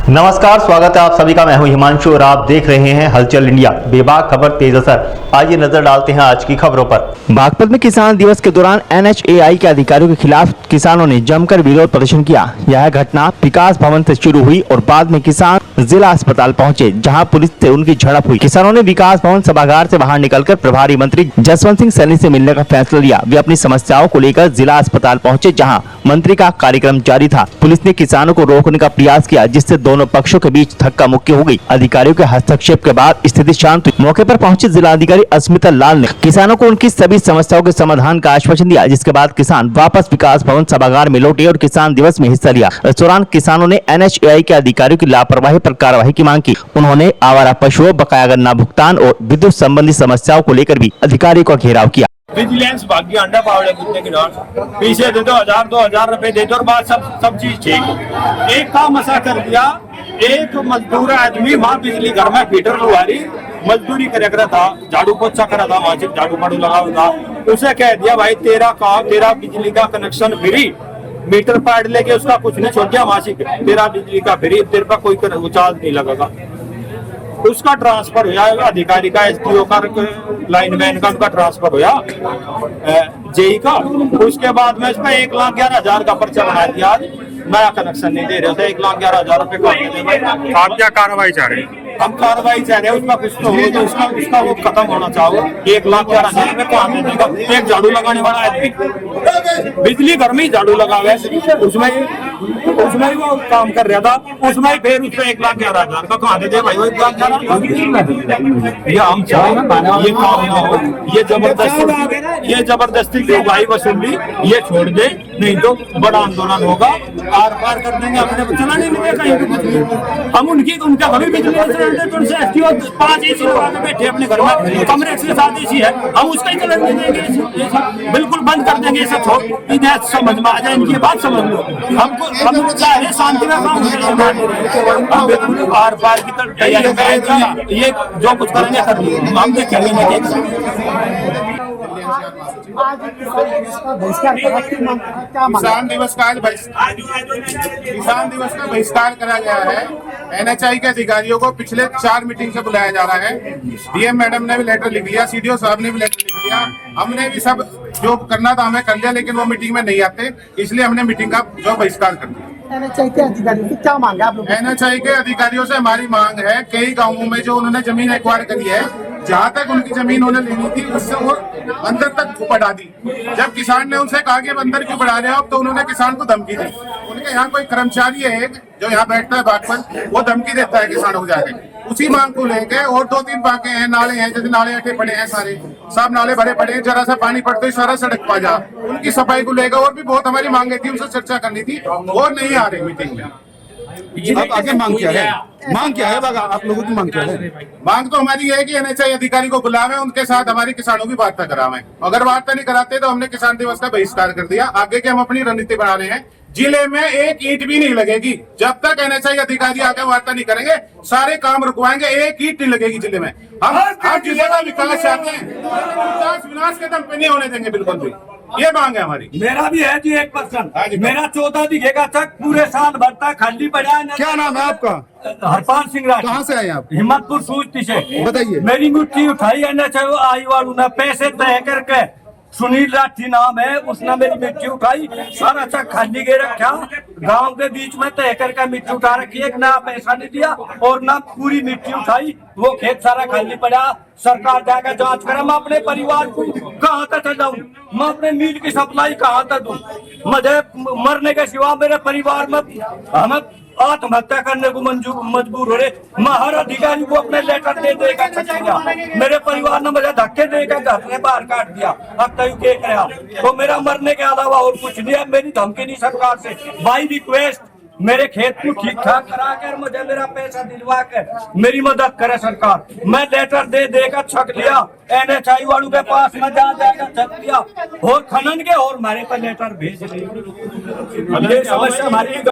नमस्कार, स्वागत है आप सभी का। मैं हूं हिमांशु और आप देख रहे हैं हलचल इंडिया। बेबाक खबर तेज असर। आइए नजर डालते हैं आज की खबरों पर। बागपत में किसान दिवस के दौरान NHAI के अधिकारियों के खिलाफ किसानों ने जमकर विरोध प्रदर्शन किया। यह घटना विकास भवन से शुरू हुई और बाद में किसान जिला अस्पताल पहुंचे, जहां पुलिस से उनकी झड़प हुई। किसानों ने विकास भवन सभागार से बाहर निकलकर प्रभारी मंत्री जसवंत सिंह सैनी से मिलने का फैसला लिया। वे अपनी समस्याओं को लेकर जिला अस्पताल पहुंचे, जहां मंत्री का कार्यक्रम जारी था। पुलिस ने किसानों को रोकने का प्रयास किया, जिससे दोनों पक्षों के बीच धक्का मुक्की हो गई। अधिकारियों के हस्तक्षेप के बाद स्थिति शांत हुई। मौके पर पहुंचे जिलाधिकारी अस्मिता लाल ने किसानों को उनकी सभी समस्याओं के समाधान का आश्वासन दिया, जिसके बाद किसान वापस विकास भवन सभागार में लौटे और किसान दिवस में हिस्सा लिया। इस दौरान किसानों ने NHAI के अधिकारियों की लापरवाही पर कार्रवाई की मांग की। उन्होंने आवारा पशुओं, बकाया गन्ना भुगतान और विद्युत संबंधी समस्याओं को लेकर भी अधिकारियों का घेराव किया। विजिलेंस भाग्य अंडा पावड़े कुत्ते की नोट पीछे दे दो 1000-2000 रुपए दे दो और बात सब चीज ठीक। एक काम ऐसा कर दिया, एक मजदूर आदमी वहाँ बिजली घर में फीटर लुहारी मजदूरी करे था, झाड़ू पोछा करा था, मासिक झाड़ू पाड़ू लगा था। उसे कह दिया भाई तेरा बिजली का कनेक्शन फ्री, मीटर पाड़ लेके उसका कुछ नहीं छोड़ दिया, मासिक तेरा बिजली का फ्री, तेरे पर कोई चार्ज नहीं लगेगा। उसका ट्रांसफर हुआ अधिकारी का, SDO का, लाइनमैन का, उनका ट्रांसफर हुआ जेई का। उसके बाद में इसका 1,11,000 का पर्चा बना दिया। नया कनेक्शन नहीं दे रहे थे, 1,11,000 रुपए का। आप क्या कार्रवाई चाह रहे हैं? हम कार्रवाई चाह रहे हैं, उसका कुछ तो हो, तो उसका वो खत्म होना चाहिए। 1,11,000 रुपए को आने देगा। एक झाड़ू लगाने वाला आदमी बिजली घर में ही झाड़ू लगा हुआ है, उसमें ही वो काम कर रहा था, उसमें ही फिर उसमें 1,11,000 का कहा दे भाई, वो 1,11,000। ये हम चाहे ये काम ना हो, ये जबरदस्ती भाई वसूली ये छोड़ दे, नहीं तो बड़ा आंदोलन होगा। आर पार कर देंगे, अपने चलाने नहीं कहीं। हम उनका कभी बिजली उनसे SDO 5 AC लगा के बैठे अपने घर में, कमरे के साथ AC है, हम उसका ही चलन नहीं देंगे, बिल्कुल बंद कर देंगे। सब छोड़ इन्हें समझ में आ जाए, इनकी बात समझ लो। हम चाहे शांति में काम करें, आर पार की तरफ तैयारी करेंगे। ये जो कुछ करेंगे कर लो, हम देखेंगे नहीं। किसान दिवस का बहिष्कार करा गया है। NHAI के अधिकारियों को पिछले 4 मीटिंग से बुलाया जा रहा है। DM मैडम ने भी लेटर लिख लिया, CDO साहब ने भी लेटर लिख लिया, हमने भी सब जो करना था हमें कर लिया, लेकिन वो मीटिंग में नहीं आते, इसलिए हमने मीटिंग का जो बहिष्कार कर दिया। NHAI के अधिकारियों से क्या मांग है आप लोग? NHAI के अधिकारियों से हमारी मांग है, कई गाँवों में जो उन्होंने जमीन एक्वायर करी है, जहाँ तक उनकी जमीन उन्हें लेनी थी उससे वो अंदर तक बढ़ा दी। जब किसान ने उनसे कहा कि अंदर क्यों बढ़ा रहे हो, तो उन्होंने किसान को धमकी दी। उनके यहाँ कोई कर्मचारी है एक जो यहाँ बैठता है बागपत, वो धमकी देता है किसानों को जाके। उसी मांग को लेके और 2-3 बांके हैं, नाले हैं, जैसे नाले अटे पड़े हैं, सारे सब नाले भरे पड़े हैं, जरा सा पानी पड़ते ही सारा सड़क पा जा, उनकी सफाई को लेकर और भी बहुत हमारी मांगे थी, उनसे चर्चा करनी थी, वो नहीं आ रही मीटिंग में। अब आगे मांग क्या है? मांग क्या है बागा? आप लोगों की मांग क्या है? मांग तो हमारी है कि NHAI अधिकारी को बुलावे, उनके साथ हमारी किसानों की वार्ता करावे। अगर वार्ता नहीं कराते तो हमने किसान दिवस का बहिष्कार कर दिया। आगे के हम अपनी रणनीति बना रहे हैं। जिले में एक ईंट भी नहीं लगेगी जब तक NHAI अधिकारी आकर वार्ता नहीं करेंगे, सारे काम रुकवाएंगे, एक ईंट नहीं लगेगी जिले में। हम जिले का विकास चाहते हैं, विकास विनाश के दम पे नहीं होने देंगे बिल्कुल भी। ये मांग है हमारी। मेरा भी है जी 1%। मेरा 14 बीघे का चक पूरे साल भरता खाली पड़ा है। क्या नाम है आपका? हरपाल सिंह राठी। कहाँ से आए आप? हिम्मतपुर सूचती से। बताइए। मेरी मिट्टी उठाई NHAI वालों ने, पैसे तय करके। सुनील राठी नाम है, उसने मेरी मिट्टी उठाई, सारा चक खाली के रखा, गांव के बीच में तय करके मिट्टी उठा रखी है, ना पैसा नहीं दिया और ना पूरी मिट्टी उठाई, वो खेत सारा खाली पड़ा। सरकार जाकर जांच करे, मैं अपने परिवार को कहाँ तक जाऊँ, मैं अपने मील की सप्लाई कहाँ तक दूँ? मुझे मरने के सिवा मेरे परिवार में हमें आत्महत्या करने को मजबूर हो रहे। मैं हर अधिकारी को अपने लेटर दे देगा छकेगा, मेरे परिवार ने मुझे धक्के देकर घर से बाहर काट दिया। अब तक क्या करा, तो मेरा मरने के अलावा और कुछ नहीं है। मेरी धमकी नहीं सरकार से, बाई रिक्वेस्ट मेरे खेत को ठीक ठाक करा कर मुझे मेरा पैसा दिलवा कर मेरी मदद करे सरकार। मैं लेटर दे देकर छक लिया, NHAI वालों के पास में जा जाकर छक लिया और खनन के और हमारे पर लेटर भेज दिए। समस्या हमारी